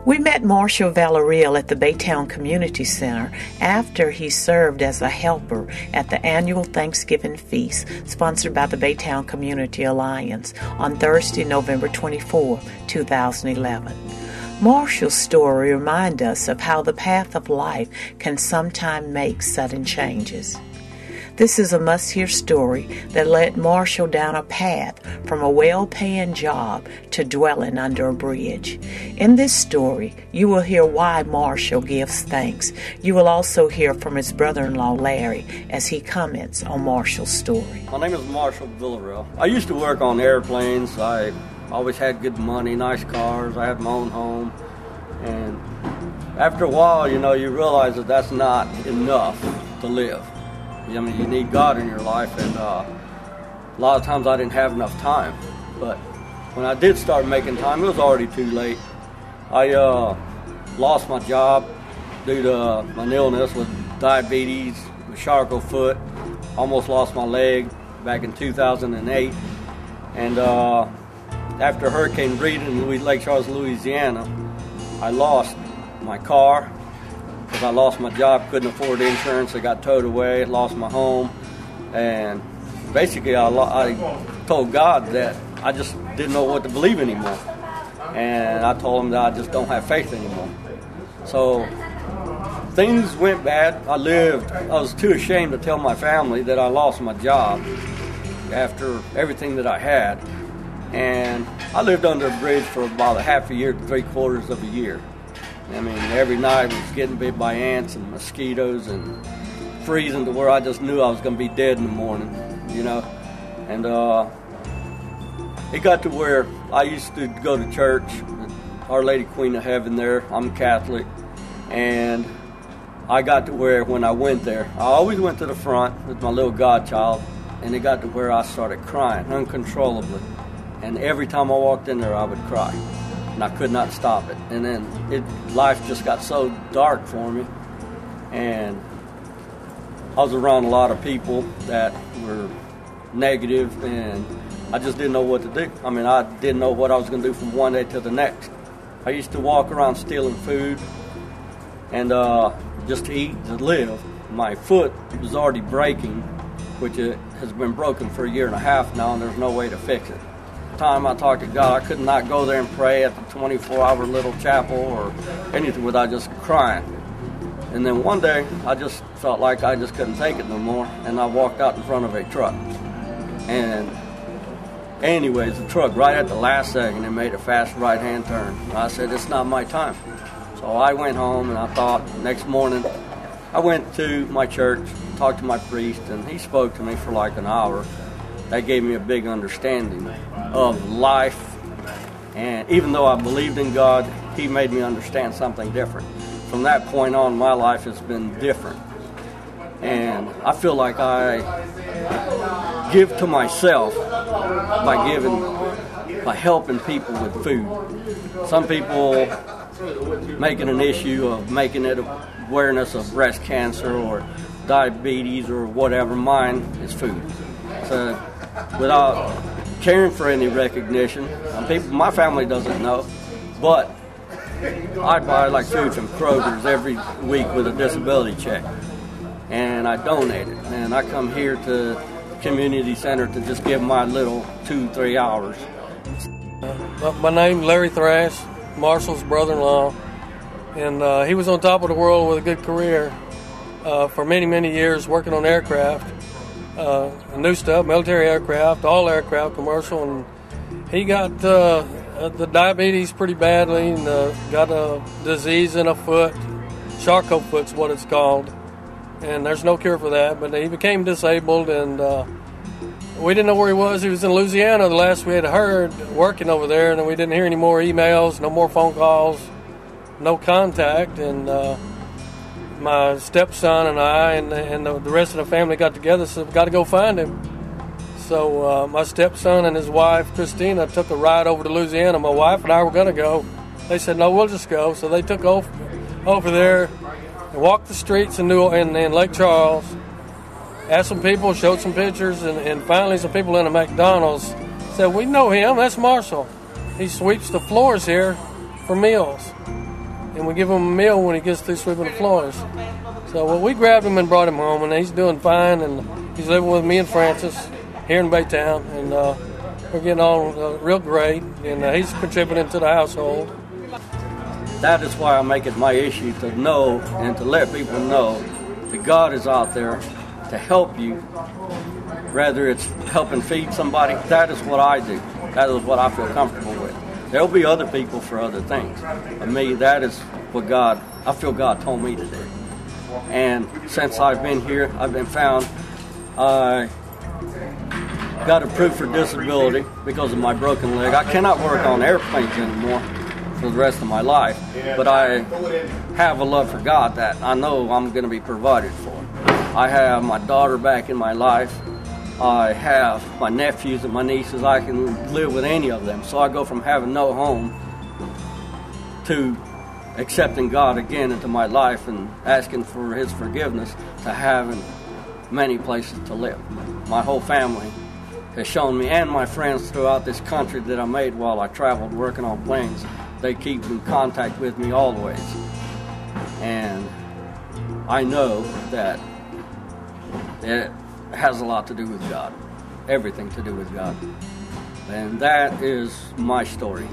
We met Marshall Villarreal at the Baytown Community Center after he served as a helper at the annual Thanksgiving feast sponsored by the Baytown Community Alliance on Thursday, November 24, 2011. Marshall's story reminds us of how the path of life can sometimes make sudden changes. This is a must-hear story that led Marshall down a path from a well-paying job to dwelling under a bridge. In this story, you will hear why Marshall gives thanks. You will also hear from his brother-in-law, Larry, as he comments on Marshall's story. My name is Marshall Villarreal. I used to work on airplanes. I always had good money, nice cars. I had my own home. And after a while, you realize that that's not enough to live. I mean, you need God in your life, and a lot of times I didn't have enough time. But when I did start making time, it was already too late. I lost my job due to my illness with diabetes, with Charcot foot. Almost lost my leg back in 2008. And after Hurricane Rita in Lake Charles, Louisiana, I lost my car. Because I lost my job, couldn't afford insurance, I got towed away, lost my home, and basically I told God that I just didn't know what to believe anymore, and I told him that I just don't have faith anymore. So things went bad. I was too ashamed to tell my family that I lost my job after everything that I had, and I lived under a bridge for about a half a year to 3/4 of a year. I mean, every night I was getting bit by ants and mosquitoes and freezing to where I just knew I was going to be dead in the morning, And it got to where I used to go to church, Our Lady Queen of Heaven there. I'm Catholic. And I got to where when I went there, I always went to the front with my little godchild, and it got to where I started crying uncontrollably. And every time I walked in there, I would cry. And I could not stop it. And then life just got so dark for me. And I was around a lot of people that were negative, and I just didn't know what to do. I mean, I didn't know what I was going to do from one day to the next. I used to walk around stealing food and just to eat, to live. My foot was already breaking, which it has been broken for a year and a half now, and there's no way to fix it. Time I talked to God, I could not go there and pray at the 24-hour little chapel or anything without just crying. And then one day, I just felt like I just couldn't take it no more, and I walked out in front of a truck. And anyways, the truck, right at the last second, it made a fast right-hand turn. I said, it's not my time. So I went home, and I thought, next morning, I went to my church, talked to my priest, and he spoke to me for like an hour. That gave me a big understanding of life, and even though I believed in God, he made me understand something different. From that point on, my life has been different, and I feel like I give to myself by helping people with food. Some people make it an issue of making it awareness of breast cancer or diabetes or whatever. Mine is food. So without caring for any recognition, my family doesn't know, but I buy like food from Kroger's every week with a disability check, and I donate it, and I come here to the community center to just give my little 2-3 hours. My name's Larry Thrash, Marshall's brother-in-law, and he was on top of the world with a good career for many years working on aircraft. New stuff, military aircraft, all aircraft, commercial, and he got the diabetes pretty badly, and got a disease in a foot. Charcot foot's what it's called, and there's no cure for that, but he became disabled, and we didn't know where he was. He was in Louisiana the last we had heard, working over there, and we didn't hear any more emails, no more phone calls, no contact, and my stepson and I and the rest of the family got together and said, we've got to go find him. So my stepson and his wife, Christina, took a ride over to Louisiana. My wife and I were going to go. They said, no, we'll just go. So they took over there and walked the streets in Lake Charles, asked some people, showed some pictures, and finally some people in a McDonald's said, we know him, that's Marshall. He sweeps the floors here for meals. and we give him a meal when he gets through sweeping the floors. So we grabbed him and brought him home, and he's doing fine, and he's living with me and Francis here in Baytown, and we're getting on real great, and he's contributing to the household. That is why I make it my issue to know and to let people know that God is out there to help you, whether it's helping feed somebody. That is what I do. That is what I feel comfortable with. There'll be other people for other things. For me, that is what I feel God told me to do. And since I've been here, I've been found, I got approved for disability because of my broken leg. I cannot work on airplanes anymore for the rest of my life, but I have a love for God that I know I'm going to be provided for. I have my daughter back in my life. I have my nephews and my nieces. I can live with any of them. So I go from having no home to accepting God again into my life and asking for His forgiveness to having many places to live. My whole family has shown me, and my friends throughout this country that I made while I traveled working on planes, they keep in contact with me always. And I know that it has a lot to do with God, everything to do with God. And that is my story.